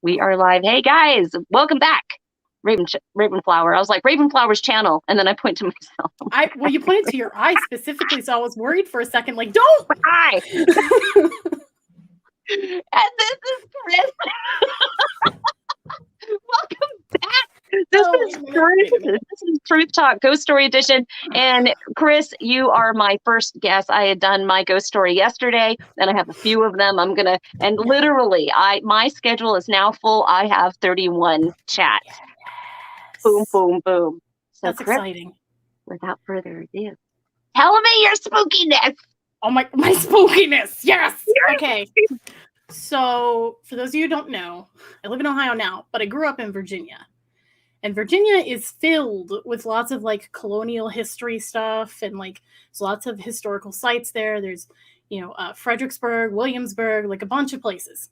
We are live. Hey guys, welcome back. Ravenflower. I was like Ravenflower's channel, and then I point to myself. Well, you pointed to your eye specifically, so I was worried for a second. Like, don't. Hi. And this is Cris. Welcome back. This is Truth Talk Ghost Story Edition. And Cris, you are my first guest. I had done my ghost story yesterday, and I have a few of them. And literally, my schedule is now full. I have 31 chats. Yes. Boom, boom, boom. So that's Cris, exciting. Without further ado, tell me your spookiness. Oh, my spookiness. Yes. Okay. So for those of you who don't know, I live in Ohio now, but I grew up in Virginia. And Virginia is filled with lots of like colonial history stuff and like there's lots of historical sites there. There's, Fredericksburg, Williamsburg, like a bunch of places.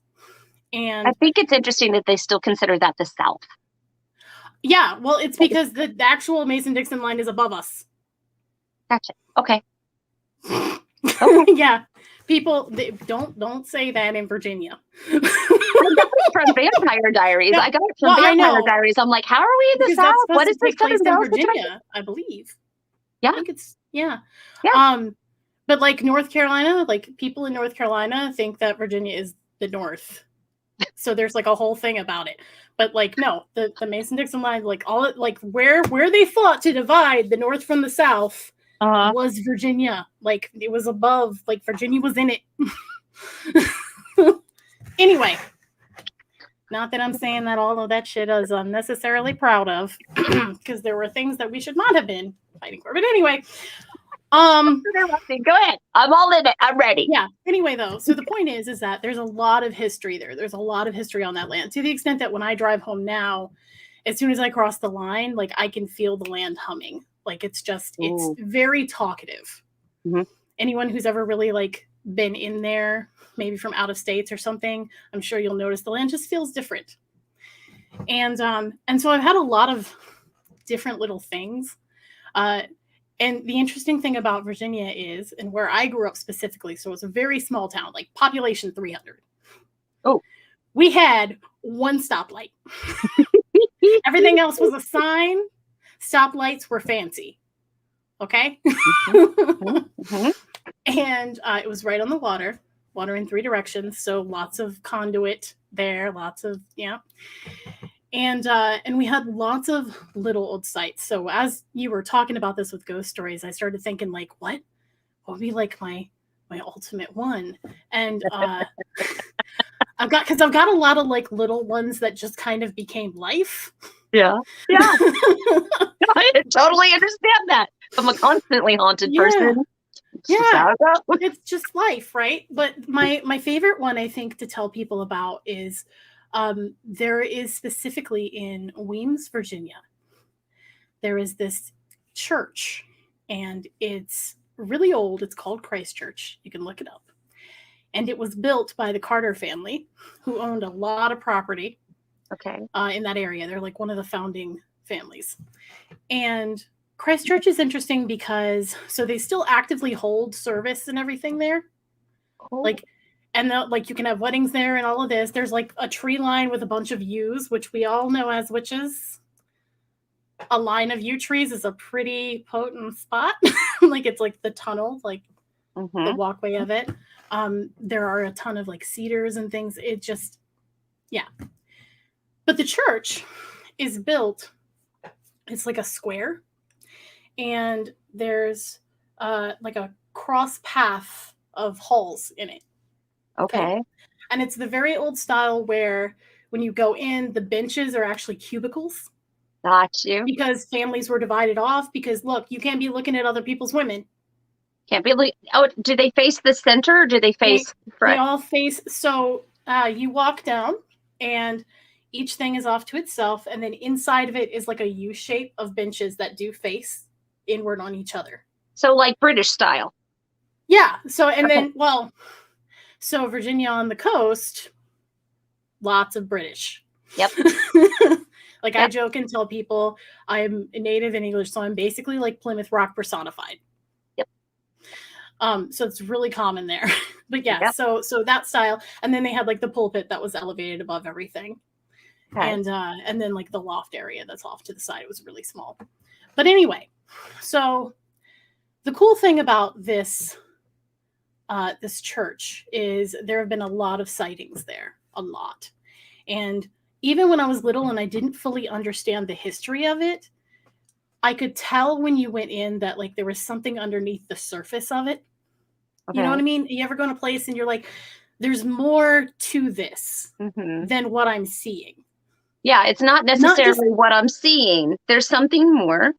And I think it's interesting that they still consider that the South. Yeah, well, it's because the actual Mason-Dixon line is above us. Gotcha. Okay. Yeah. People don't say that in Virginia. I got it from Vampire Diaries. Yeah. I got it from Vampire Diaries. I'm like, how are we in the South? What is this place in Virginia? I believe. Yeah. I think it's but like North Carolina, like people in North Carolina think that Virginia is the North. So there's like a whole thing about it. But like no, the Mason-Dixon line, like all it like where they fought to divide the North from the South. Was Virginia. Like it was above, like Virginia was in it. Anyway, not that I'm saying that all of that shit is unnecessarily proud of, because there were things that we should not have been fighting for. But anyway, go ahead. I'm all in it. I'm ready. Yeah. Anyway, though, so the point is that there's a lot of history there. There's a lot of history on that land, to the extent that when I drive home now, as soon as I cross the line, like I can feel the land humming. Like it's very talkative. Mm-hmm. Anyone who's ever really like been in there, maybe from out of states or something, I'm sure you'll notice the land just feels different. And so I've had a lot of different little things. And the interesting thing about Virginia is, and where I grew up specifically, so it's a very small town, like population 300. Oh, we had one stoplight. Everything else was a sign. Stoplights were fancy. Okay. Mm-hmm. And it was right on the water in 3 directions. So lots of conduit there, lots of, And we had lots of little old sites. So as you were talking about this with ghost stories, I started thinking like, what would be like my ultimate one? And I've got a lot of like little ones that just kind of became life. Yeah. I totally understand that. I'm a constantly haunted person. It's just life, right? But my favorite one, I think, to tell people about is there is specifically in Weems, Virginia. There is this church, and it's really old. It's called Christ Church. You can look it up. And it was built by the Carter family, who owned a lot of property. Okay. In that area. They're like one of the founding families. And Christ Church is interesting because so they still actively hold service and everything there. Oh. Like, and like you can have weddings there and all of this. There's like a tree line with a bunch of yews, which we all know as witches. A line of yew trees is a pretty potent spot. Like it's like the tunnel, like the walkway of it. There are a ton of like cedars and things. It just, But the church is built, it's like a square, and there's like a cross path of halls in it. Okay. And it's the very old style where when you go in, the benches are actually cubicles. Got you. Because families were divided off because, look, you can't be looking at other people's women. Can't be like, do they face the center or do they face front? They all face, so you walk down and each thing is off to itself, and then inside of it is like a U shape of benches that do face inward on each other. So like British style. Yeah. So, and then, so Virginia on the coast, lots of British. Yep. Like I joke and tell people I'm native in English, so I'm basically like Plymouth Rock personified. Yep. So it's really common there. But so that style. And then they had like the pulpit that was elevated above everything. Okay. And then like the loft area that's off to the side, it was really small. But anyway, so the cool thing about this this church is there have been a lot of sightings there, a lot. And even when I was little and I didn't fully understand the history of it, I could tell when you went in that like there was something underneath the surface of it. Okay. You know what I mean? You ever go in a place and you're like, there's more to this than what I'm seeing. Yeah, it's not necessarily what I'm seeing. There's something more.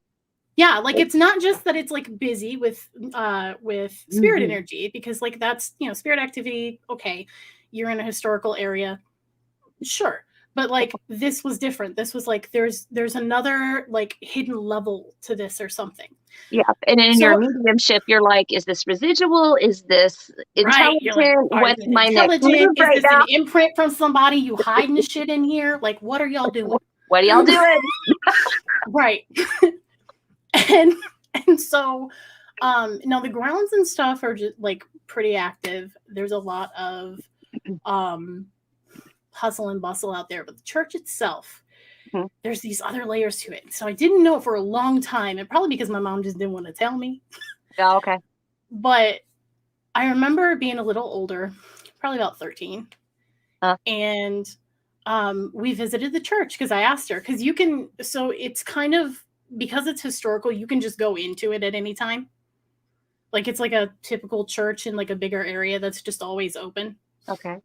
Yeah, like it's not just that it's like busy with spirit energy, because like that's, you know, spirit activity, okay, you're in a historical area, sure. But like this was different. This was like there's another like hidden level to this or something. Yeah. And in your mediumship, you're like, is this residual? Is this intelligent? Right. Like, what's my next move is right this now? an imprint from somebody? You hiding the shit in here? Like, what are y'all doing? What are y'all doing? Right. and so now the grounds and stuff are just like pretty active. There's a lot of hustle and bustle out there, but the church itself, there's these other layers to it. So I didn't know it for a long time, and probably because my mom just didn't want to tell me. Oh, okay. But I remember being a little older, probably about 13, and we visited the church because I asked her, because you can, so it's kind of, because it's historical, you can just go into it at any time. Like it's like a typical church in like a bigger area that's just always open. Okay.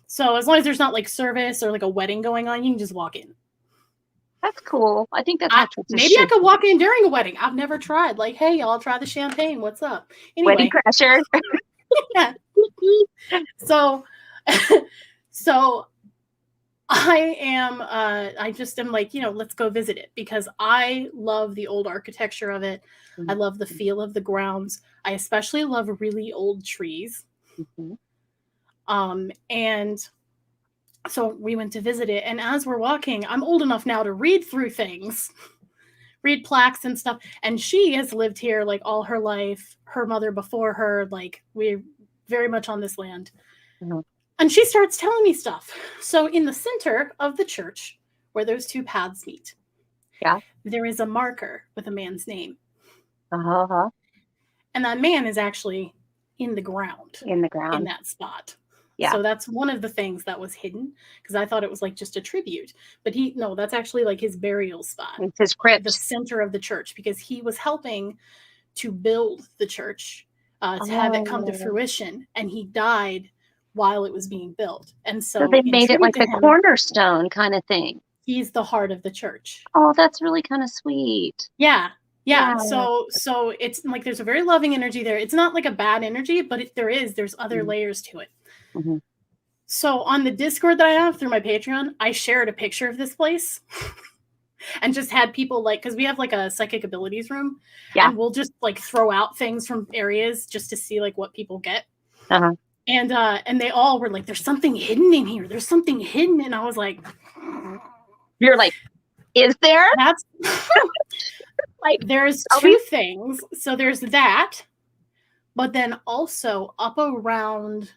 So as long as there's not like service or like a wedding going on, you can just walk in. That's cool. I think that's maybe I could walk in during a wedding. I've never tried. Like, hey, y'all, try the champagne. What's up? Anyway. Wedding crasher. Yeah. So I just am like, you know, let's go visit it, because I love the old architecture of it. I love the feel of the grounds. I especially love really old trees. And so we went to visit it. And as we're walking, I'm old enough now to read through things, read plaques and stuff. And she has lived here like all her life, her mother before her, like we're very much on this land. And she starts telling me stuff. So in the center of the church, where those two paths meet, there is a marker with a man's name. And that man is actually in the ground. In that spot. Yeah. So that's one of the things that was hidden, because I thought it was like just a tribute. But that's actually like his burial spot. It's his crypt. The center of the church, because he was helping to build the church, to have it come to fruition. And he died while it was being built. And so they made it like the cornerstone kind of thing. He's the heart of the church. Oh, that's really kind of sweet. Yeah. So it's like there's a very loving energy there. It's not like a bad energy, but there's other layers to it. So on the Discord that I have through my Patreon, I shared a picture of this place and just had people like, because we have like a psychic abilities room, and we'll just like throw out things from areas just to see like what people get. And they all were like, there's something hidden in here. There's something hidden. And I was like, you're like, is there? That's like, there's two things. So there's that, but then also up around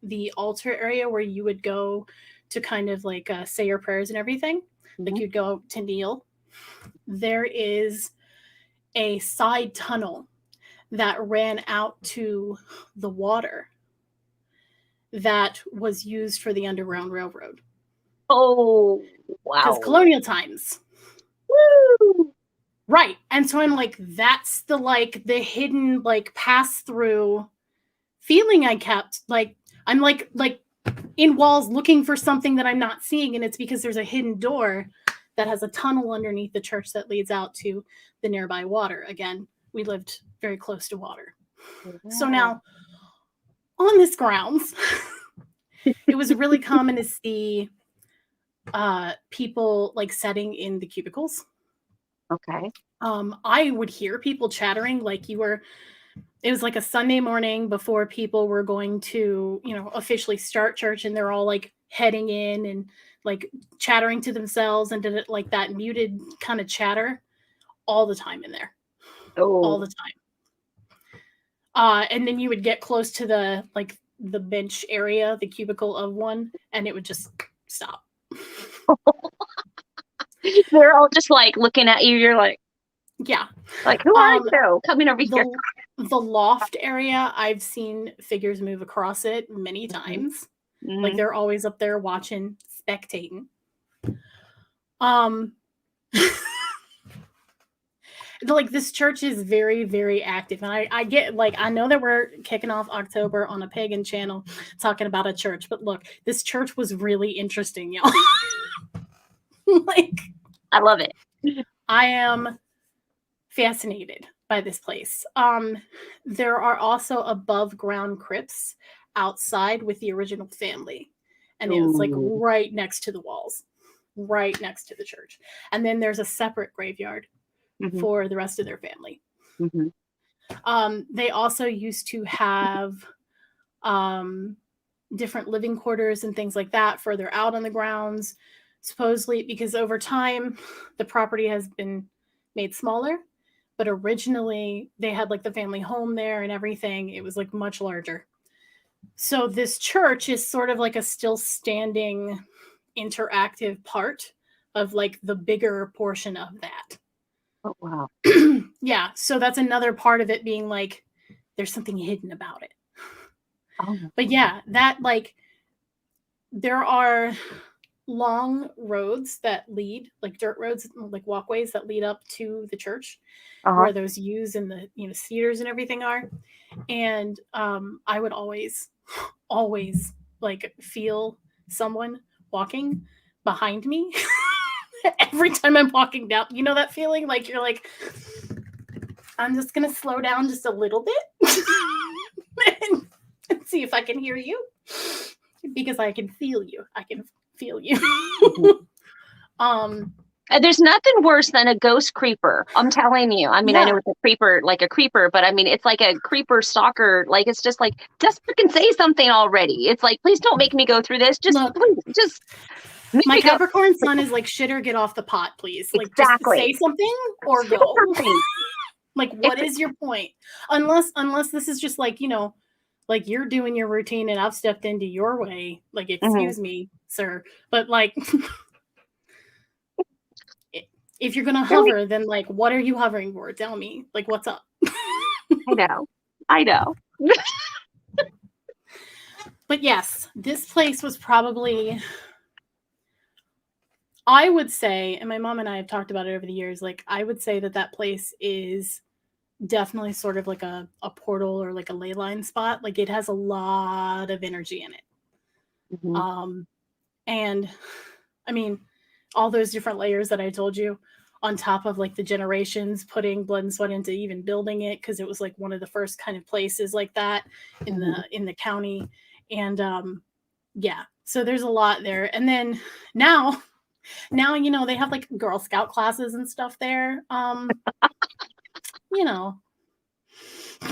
the altar area where you would go to kind of like say your prayers and everything, like you'd go to kneel, there is a side tunnel that ran out to the water that was used for the Underground Railroad. Oh, wow. Because colonial times. Woo! Right. And so I'm like, that's the hidden like pass through feeling I kept. Like I'm like in walls looking for something that I'm not seeing, and it's because there's a hidden door that has a tunnel underneath the church that leads out to the nearby water. Again, we lived very close to water. So now on this grounds, it was really common to see people like setting in the cubicles. Okay. I would hear people chattering like it was like a Sunday morning before people were going to, officially start church, and they're all like heading in and like chattering to themselves and did it like that muted kind of chatter all the time in there. All the time. And then you would get close to the bench area, the cubicle of one, and it would just stop. They're all just like looking at you. You're like, Yeah. who are you? Coming over here. The loft area, I've seen figures move across it many times. Mm-hmm. Like they're always up there watching, spectating. Like this church is very, very active. And I get like, I know that we're kicking off October on a pagan channel talking about a church, but look, this church was really interesting, y'all. Like, I love it. I am fascinated by this place. There are also above ground crypts outside with the original family. And it's like right next to the walls, right next to the church. And then there's a separate graveyard for the rest of their family. They also used to have different living quarters and things like that further out on the grounds, supposedly because over time the property has been made smaller, but originally they had like the family home there and everything. It was like much larger. So this church is sort of like a still standing interactive part of like the bigger portion of that. Oh, wow. Yeah. So that's another part of it being like, there's something hidden about it. Oh. But yeah, that like, there are long roads that lead, like dirt roads, like walkways that lead up to the church where those U's and the, theaters and everything are. And I would always like feel someone walking behind me every time I'm walking down. You know that feeling? Like you're like, I'm just going to slow down just a little bit and see if I can hear you because I can feel you. I can feel you. There's nothing worse than a ghost creeper. I'm telling you. I mean, I know it's a creeper, but I mean, it's like a creeper stalker. Like, it's just like, just freaking say something already. It's like, please don't make me go through this. Just, please, just. My Capricorn sun is like, shit or get off the pot, please. Like, exactly. Just say something or go. Like, what is your point? Unless this is just like, like you're doing your routine and I've stepped into your way. Like, excuse me, sir. But like, if you're going to hover, then like, what are you hovering for? Tell me, like, what's up? I know. But yes, this place was probably, I would say, and my mom and I have talked about it over the years, like I would say that place is definitely sort of like a portal or like a ley line spot. Like it has a lot of energy in it. And I mean, all those different layers that I told you on top of like the generations putting blood and sweat into even building it, because it was like one of the first kind of places like that in the county. And yeah, so there's a lot there. And then now they have like Girl Scout classes and stuff there.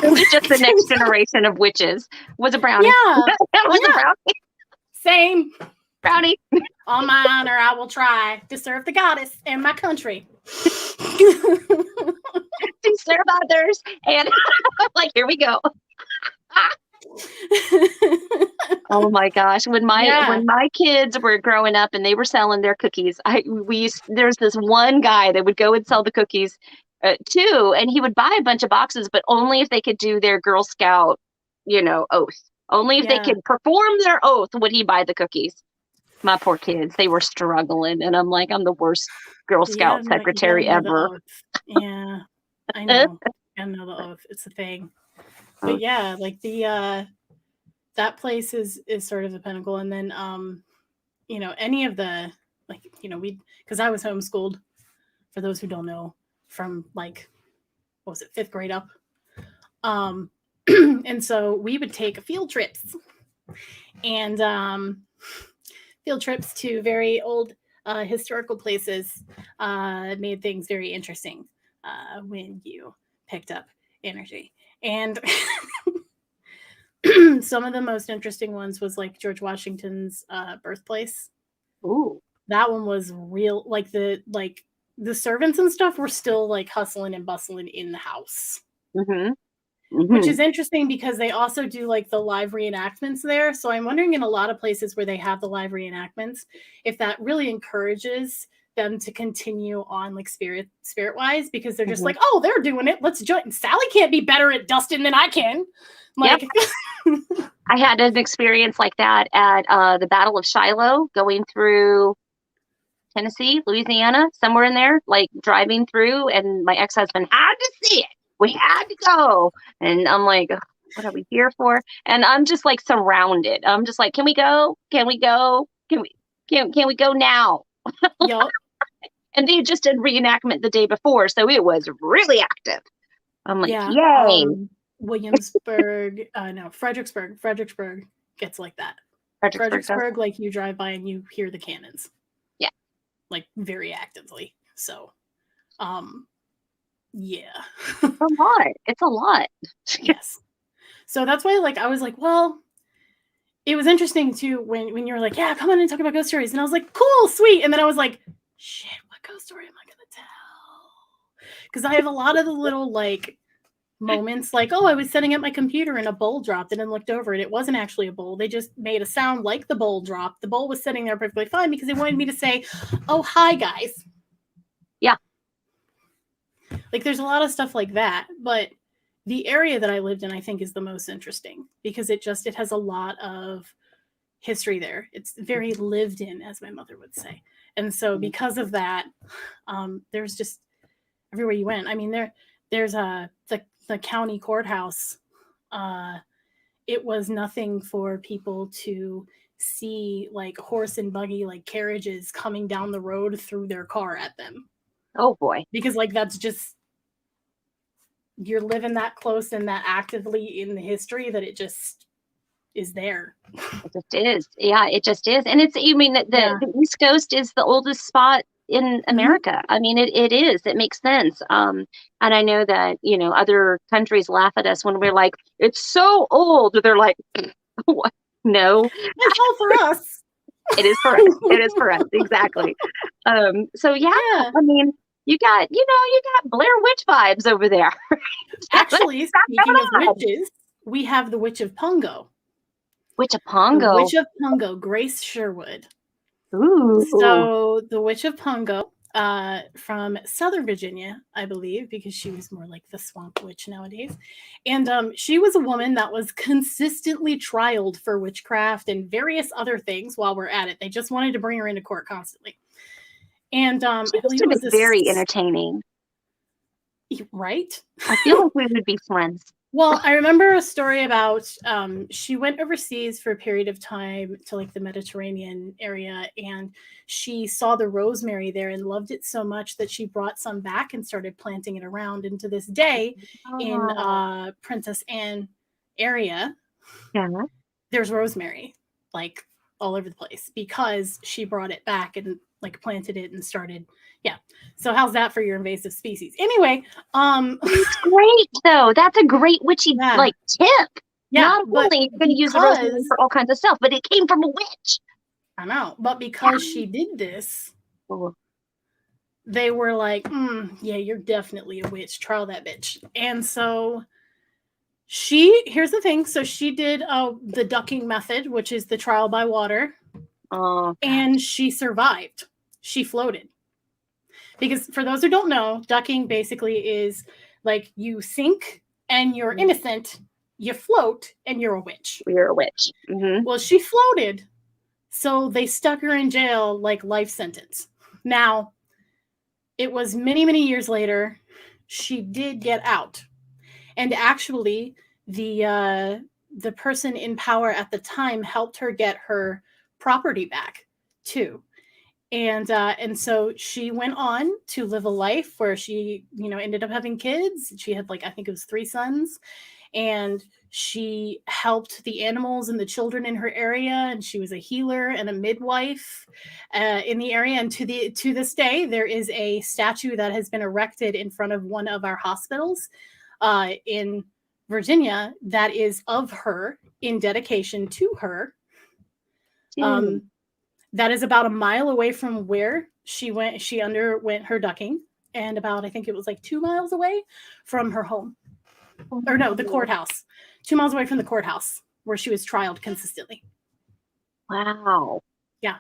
It was just the next generation of witches. Was a brownie. Yeah. A brownie. Same. Brownie. On my honor, I will try to serve the goddess and my country. To serve others. And like, here we go. Oh my gosh. When my kids were growing up and they were selling their cookies, there's this one guy that would go and sell the cookies too, and he would buy a bunch of boxes, but only if they could do their Girl Scout, oath. Only if they could perform their oath would he buy the cookies. My poor kids, they were struggling, and I'm like, I'm the worst Girl Scout secretary ever. Yeah, I know. I know the oath. It's a thing. But yeah, like that place is sort of the pinnacle. And then any of the because I was homeschooled, for those who don't know, from like, what was it, 5th grade up. And so we would take field trips and field trips to very old historical places made things very interesting when you picked up energy. And some of the most interesting ones was like George Washington's birthplace. Ooh. That one was real. Like the servants and stuff were still like hustling and bustling in the house. which is interesting because they also do like the live reenactments there. So I'm wondering in a lot of places where they have the live reenactments, if that really encourages them to continue on like spirit wise, because they're just like, oh, they're doing it. Let's join. Sally can't be better at dusting than I can. Like, I had an experience like that at the Battle of Shiloh, going through Tennessee, Louisiana, somewhere in there, like driving through, and my ex-husband had to see it. We had to go. And I'm like, what are we here for? And I'm just like surrounded. I'm just like, can we go? Can we go? Can we go now? Yep. And they just did reenactment the day before, so it was really active. I'm like, yay. Williamsburg, no, Fredericksburg gets like that. Fredericksburg, like you drive by and you hear the cannons. Yeah. Like very actively. So, yeah. It's a lot. Yes. So that's why, like, I was like, well, it was interesting too when you were like, yeah, come on and talk about ghost stories. And I was like, cool, sweet. And then I was like, shit, what ghost story am I going to tell? Because I have a lot of the little, like, moments like, oh, I was setting up my computer and a bowl dropped and then looked over and it wasn't actually a bowl. They just made a sound like the bowl dropped. The bowl was sitting there perfectly fine because they wanted me to say, oh, hi, guys. Yeah. Like, there's a lot of stuff like that. But the area that I lived in, I think, is the most interesting because it has a lot of history there. It's very lived in, as my mother would say. And so because of that, there's just everywhere you went. I mean, there's the county courthouse. It was nothing for people to see like horse and buggy, like carriages coming down the road through their car at them. Oh boy. Because like, that's just, you're living that close and that actively in the history that it just is there. It just is. Yeah, it just is. And it's, I mean, the East Coast is the oldest spot in America. I mean, it is. It makes sense. And I know that, other countries laugh at us when we're like, it's so old. They're like, what? No. It's all for us. It is for us. It is for us. Exactly. So yeah, I mean, you got Blair Witch vibes over there. Actually, speaking of witches, we have the Witch of Pongo. Witch of Pongo. The Witch of Pongo, Grace Sherwood. Ooh. So the Witch of Pongo, from Southern Virginia, I believe, because she was more like the swamp witch nowadays. And she was a woman that was consistently trialed for witchcraft and various other things while we're at it. They just wanted to bring her into court constantly. And I believe it was very entertaining. Right? I feel like we would be friends. Well, I remember a story about she went overseas for a period of time to like the Mediterranean area, and she saw the rosemary there and loved it so much that she brought some back and started planting it around. And to this day, in Princess Anne area, there's rosemary like all over the place because she brought it back and like planted it and started. Yeah. So how's that for your invasive species? Anyway, it's great though. That's a great witchy like tip. Yeah. Not only you're going to use the rosemary for all kinds of stuff, but it came from a witch. I know, but because she did this, they were like, yeah, you're definitely a witch. Trial that bitch. And so here's the thing. So she did the ducking method, which is the trial by water. And she survived. She floated. Because for those who don't know, ducking basically is like you sink and you're innocent, you float and you're a witch. You're a witch. Mm-hmm. Well, she floated, so they stuck her in jail like life sentence. Now, it was many, many years later, she did get out. And actually, the person in power at the time helped her get her property back too. And so she went on to live a life where she, ended up having kids. She had I think it was 3 sons, and she helped the animals and the children in her area. And she was a healer and a midwife in the area. And to this day, there is a statue that has been erected in front of one of our hospitals in Virginia that is of her in dedication to her. That is about a mile away from where she went. She underwent her ducking, and about, I think it was 2 miles away from her home. or no, the courthouse, 2 miles away from the courthouse where she was trialed consistently. Wow. Yeah.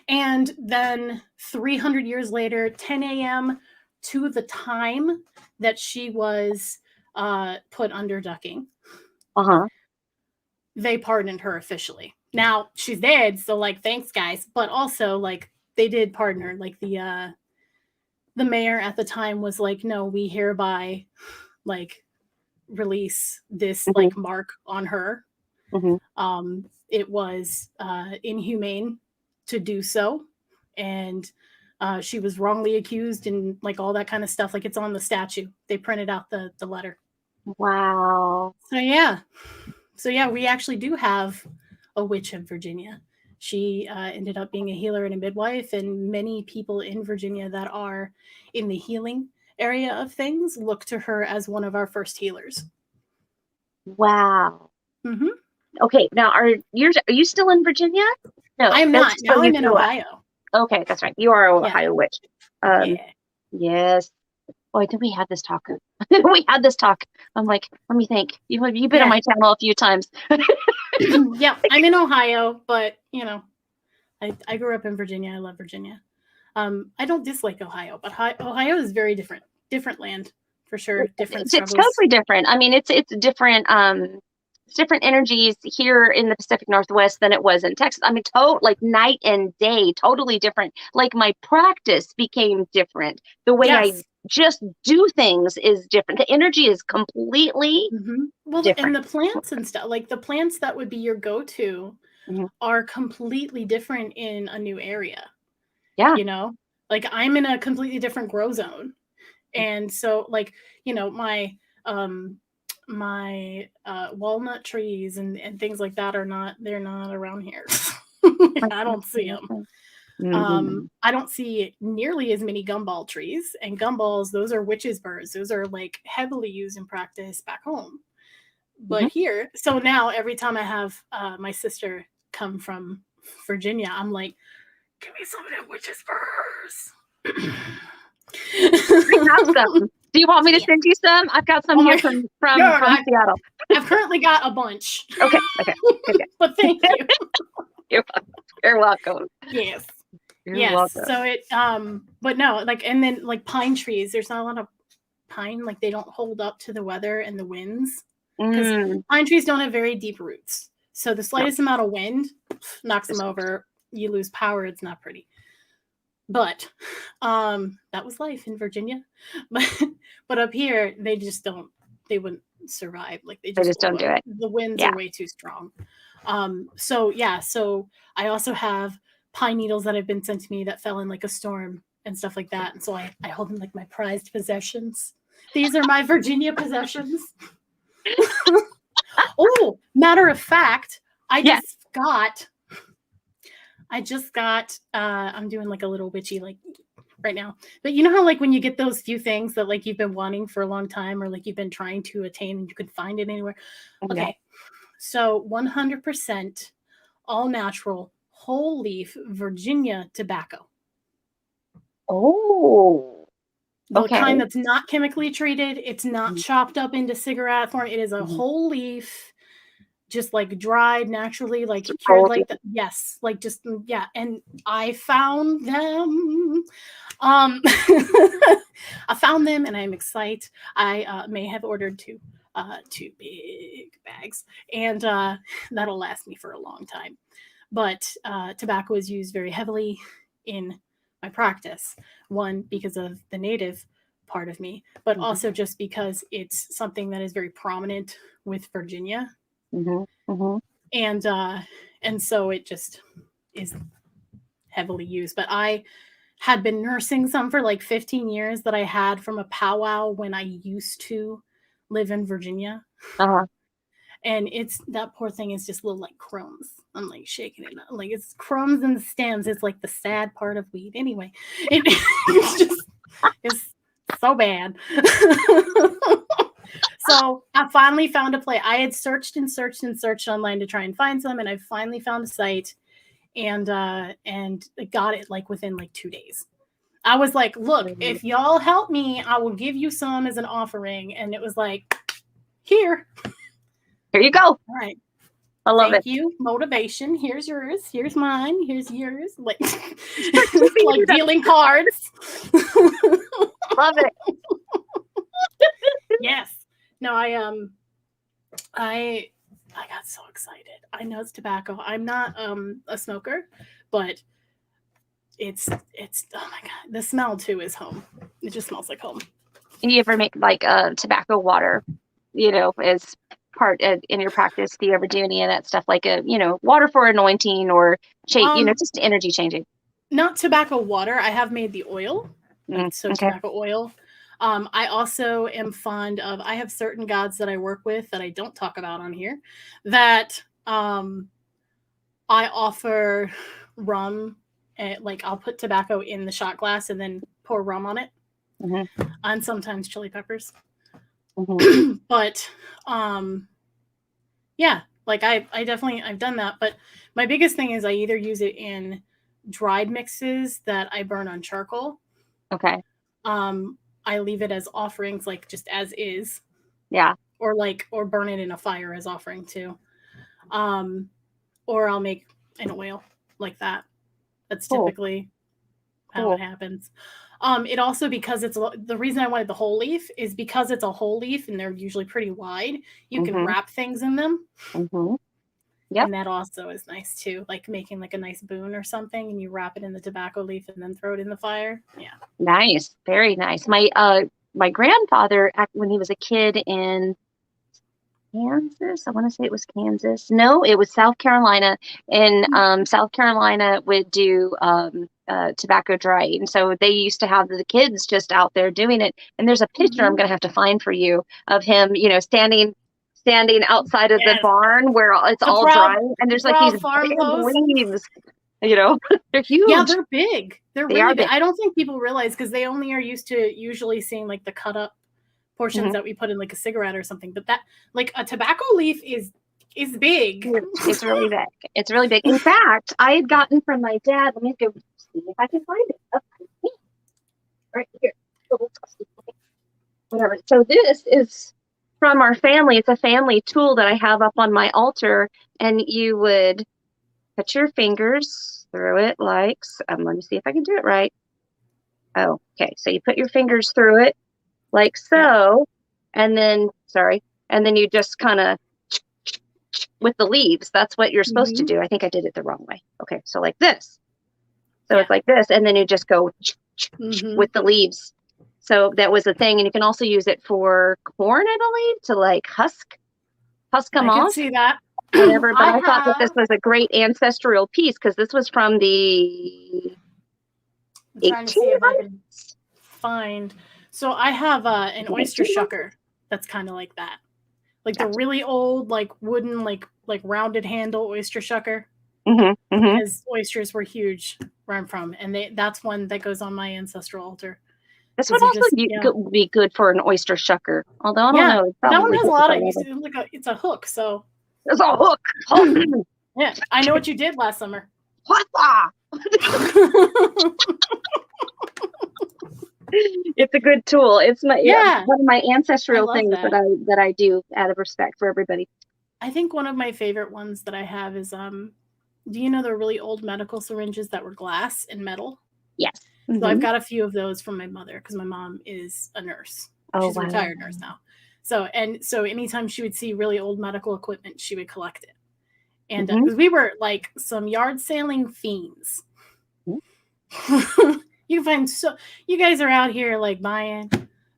And then 300 years later, 10 a.m. to the time that she was put under ducking, they pardoned her officially. Now she's dead, so like thanks guys, but also like they did pardon her. Like the mayor at the time was like, no, we hereby like release this like mark on her. It was inhumane to do so, and she was wrongly accused and like all that kind of stuff. Like it's on the statue. They printed out the letter. Wow. So yeah, we actually do have a witch of Virginia. She ended up being a healer and a midwife, and many people in Virginia that are in the healing area of things look to her as one of our first healers. Wow. Okay, now are you still in Virginia? No, I am not. Now I'm in Ohio. Okay, that's right. You are a Ohio witch. Yes. Boy, did we have this talk? We had this talk. I'm like, let me think. You've been on my channel a few times. Yeah, I'm in Ohio, but you know, I grew up in Virginia. I love Virginia. I don't dislike Ohio, but Ohio is very different. Different land for sure. Different struggles. It's totally different. I mean, it's different. It's different energies here in the Pacific Northwest than it was in Texas. I mean, like night and day, totally different. Like my practice became different. The way I just do things is different. The energy is completely different. And the plants and stuff, like the plants that would be your go-to are completely different in a new area. Yeah. You know, like I'm in a completely different grow zone. And so like, you know, my walnut trees and things like that they're not around here. I don't see them. I don't see nearly as many gumball trees, and gumballs, those are witches' birds. Those are like heavily used in practice back home. But here, so now every time I have my sister come from Virginia, I'm like, give me some of that witches' birds. We have some. Do you want me to send you some? I've got some here from Seattle. I've currently got a bunch. Okay. But thank you. You're welcome. Yes. Welcome. So it but no, like, and then like pine trees, there's not a lot of pine, like they don't hold up to the weather and the winds, because pine trees don't have very deep roots. So the slightest amount of wind knocks them over. You lose power. It's not pretty. But that was life in Virginia. But up here, they wouldn't survive. Like they just don't do it. The winds are way too strong. So I also have pine needles that have been sent to me that fell in like a storm and stuff like that. And so I hold them like my prized possessions. These are my Virginia possessions. Oh, matter of fact, I just got I'm doing like a little witchy like right now. But you know how like when you get those few things that like you've been wanting for a long time, or like you've been trying to attain and you could find it anywhere. Okay. So 100% all natural, whole leaf Virginia tobacco. Oh. The kind that's not chemically treated. It's not chopped up into cigarette form. It is a whole leaf, just like dried naturally, like cured like that. Yes, like just And I found them. I found them, and I'm excited. I may have ordered two big bags, and that'll last me for a long time. But tobacco is used very heavily in my practice. One, because of the native part of me, but also just because it's something that is very prominent with Virginia. And so it just is heavily used. But I had been nursing some for like 15 years that I had from a powwow when I used to live in Virginia. And it's that poor thing is just little like crumbs. I'm like shaking it up. Like it's crumbs and stems. It's like the sad part of weed. Anyway, it's so bad. So I finally found a place. I had searched online to try and find some, and I finally found a site and got it like within like 2 days. I was like, look, if y'all help me, I will give you some as an offering. And it was like, Here. Here you go. All right. I love Thank it. you. Motivation. Here's yours. Here's mine. Here's yours. Like dealing cards. Love it. Yes. No, I got so excited. I know it's tobacco. I'm not a smoker, but it's oh my god, the smell too is home. It just smells like home. And you ever make like tobacco water, as part in your practice? Do you ever do any of that stuff, like water for anointing or just energy changing? Not tobacco water. I have made the oil, okay. Tobacco oil. I also am fond of, I have certain gods that I work with that I don't talk about on here, that I offer rum, like I'll put tobacco in the shot glass and then pour rum on it, and sometimes chili peppers. But yeah, like I've done that. But my biggest thing is I either use it in dried mixes that I burn on charcoal. Okay. I leave it as offerings, like just as is. Yeah. Or burn it in a fire as offering too. Or I'll make an oil like that. That's typically how it happens. It also, because it's the reason I wanted the whole leaf is because it's a whole leaf and they're usually pretty wide. You can wrap things in them. Yep. And that also is nice too, like making like a nice boon or something, and you wrap it in the tobacco leaf and then throw it in the fire. Yeah. Nice. Very nice. My grandfather, when he was a kid in Kansas, I want to say it was Kansas. No, it was South Carolina. And South Carolina would do tobacco drying. So they used to have the kids just out there doing it. And there's a picture I'm going to have to find for you of him, standing outside of the barn where it's all dry, and there's like these big leaves, they're huge. Yeah, they're big. They're really big. I don't think people realize, because they only are used to usually seeing like the cut up portions that we put in like a cigarette or something. But that, like, a tobacco leaf is big. It's really big. It's really big. In fact, I had gotten from my dad. Let me go see if I can find it. Right here. Whatever. So this is from our family. It's a family tool that I have up on my altar, and you would put your fingers through it like, let me see if I can do it right. Oh, okay. So you put your fingers through it like so, and then you just kind of with the leaves. That's what you're supposed to do. I think I did it the wrong way. Okay. So like this. So it's like this, and then you just go with the leaves. So that was the thing. And you can also use it for corn, I believe, to like husk them off. I can see that. Whatever. But I thought that this was a great ancestral piece, because this was from the 1800s. Find. So I have an oyster shucker that's kind of like that. Like the really old, like wooden, like rounded handle oyster shucker. Because oysters were huge where I'm from. And that's one that goes on my ancestral altar. This would also be good for an oyster shucker. Although I don't know. That one has a lot of, it's a hook, so. It's a hook. Yeah, I know what you did last summer. What? It's a good tool. It's one of my ancestral things that I do out of respect for everybody. I think one of my favorite ones that I have is do you know the really old medical syringes that were glass and metal? Yes. So I've got a few of those from my mother, because my mom is a nurse. She's a retired nurse now. So anytime she would see really old medical equipment, she would collect it. And because we were like some yard sailing fiends. You guys are out here like buying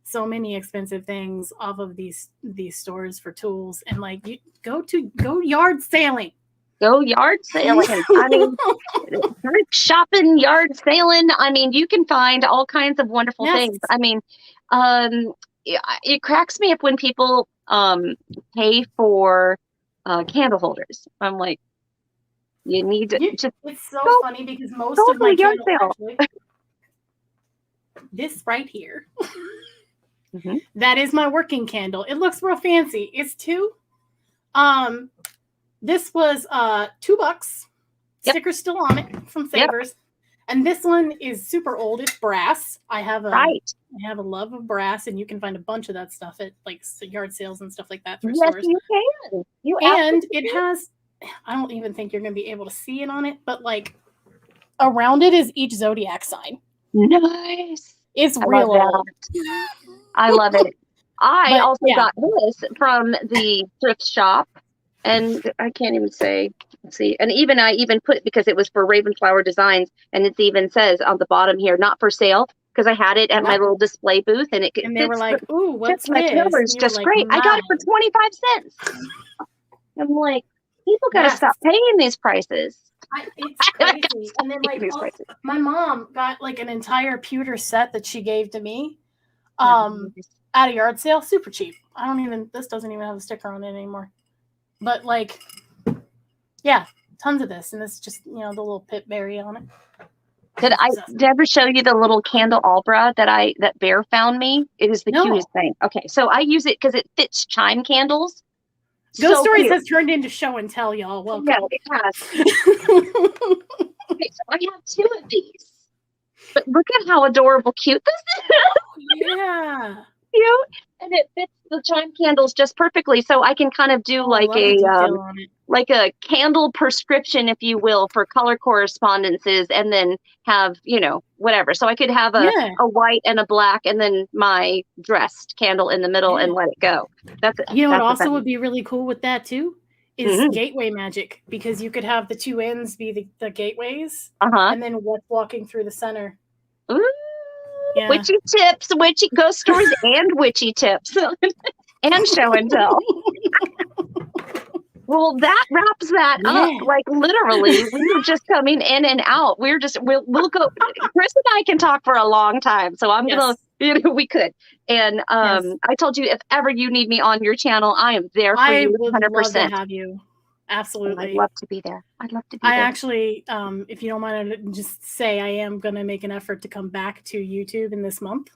so many expensive things off of these stores for tools, and like you go yard sailing. Go yard sailing. I mean, thrift shopping, yard sailing. I mean, you can find all kinds of wonderful things. I mean, it cracks me up when people pay for candle holders. I'm like, you need to just. It's so funny, because most of my candles actually, this right here, that is my working candle. It looks real fancy. It's two. This was $2. Sticker still on it from Savers. And this one is super old. It's brass. I have a love of brass, and you can find a bunch of that stuff at like yard sales and stuff like that thrift stores. You can. And it has, I don't even think you're going to be able to see it on it, but like around it is each zodiac sign. Nice. It's real old. I love it. I also got this from the thrift shop, and I can't even say. Let's see, and I even put, because it was for Ravenflower Designs, and it even says on the bottom here, not for sale, because I had it at my little display booth, and they were like, "Ooh, what's my colors just like, great." I got it for 25 cents. I'm like, people got to stop paying these prices. It's crazy. And then like my mom got like an entire pewter set that she gave to me at a yard sale, super cheap. This doesn't even have a sticker on it anymore. But like, yeah, tons of this, and this is just, the little pit berry on it. Did I ever show you the little candelabra that Bear found me? It is the cutest thing. Okay, so I use it because it fits chime candles. Ghost Stories has turned into show and tell, y'all. Welcome. Yeah, it has. Okay, so I have 2 of these. But look at how adorable cute this is. Yeah. Cute. And it fits the chime candles just perfectly. So I can kind of do like a candle prescription, if you will, for color correspondences, and then have, whatever. So I could have a white and a black, and then my dressed candle in the middle and let it go. That's it. What also would be really cool with that too is gateway magic, because you could have the 2 ends be the gateways, and then what's walking through the center. Ooh. Yeah. Witchy tips, witchy ghost stories, and witchy tips, and show and tell. Well, that wraps that up. Like literally, we were just coming in and out. We'll go. Chris and I can talk for a long time, so I'm gonna. We could. And I told you, if ever you need me on your channel, I am there for you. 100%. I would love to have you. Absolutely. I'd love to be there. I actually, if you don't mind, I'd just say I am going to make an effort to come back to YouTube in this month.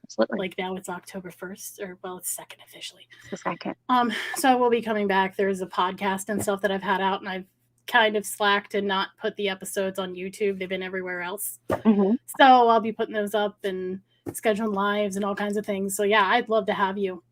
Absolutely. Like now it's October 1st, it's 2nd officially. It's the 2nd. So I will be coming back. There's a podcast and stuff that I've had out, and I've kind of slacked and not put the episodes on YouTube. They've been everywhere else. So I'll be putting those up and scheduling lives and all kinds of things. So yeah, I'd love to have you.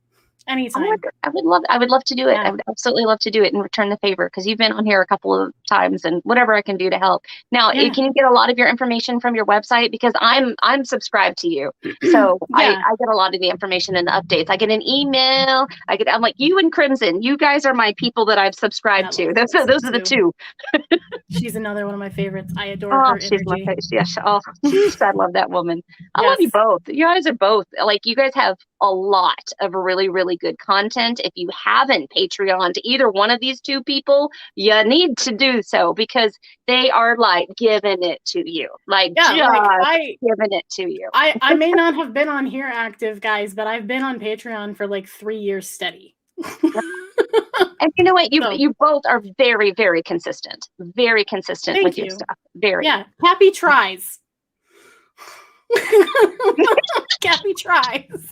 Anytime. I would love to do it. I would absolutely love to do it and return the favor, because you've been on here a couple of times, and whatever I can do to help. Now, can you get a lot of your information from your website? Because I'm subscribed to you, so I get a lot of the information and the updates. I get an email. I'm like, you and Crimson. You guys are my people that I've subscribed to. Those are the 2. She's another one of my favorites. I adore her she's energy. My face. Yes. Oh, I love that woman. I love you both. You guys are both like, you guys have a lot of really, really good content. If you haven't Patreoned either one of these 2 people, you need to do so, because they are like giving it to you, giving it to you. I may not have been on here active, guys, but I've been on Patreon for like 3 years steady. And you know what? You both are very, very consistent. Very consistent with your stuff. Very. Yeah. Happy tries. Happy tries.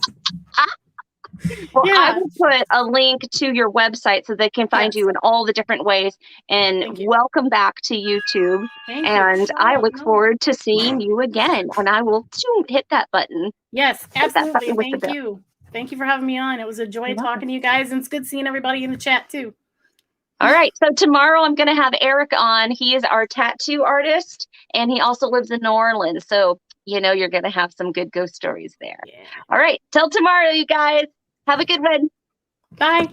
Well, I will put a link to your website so they can find you in all the different ways. And welcome back to YouTube. And I look forward to seeing you again. And I will hit that button. Yes, absolutely. Thank you. Thank you for having me on. It was a joy talking to you guys, and it's good seeing everybody in the chat too. All right. So tomorrow I'm going to have Eric on. He is our tattoo artist, and he also lives in New Orleans. So, you're going to have some good ghost stories there. Yeah. All right. Till tomorrow, you guys. Have a good one. Bye.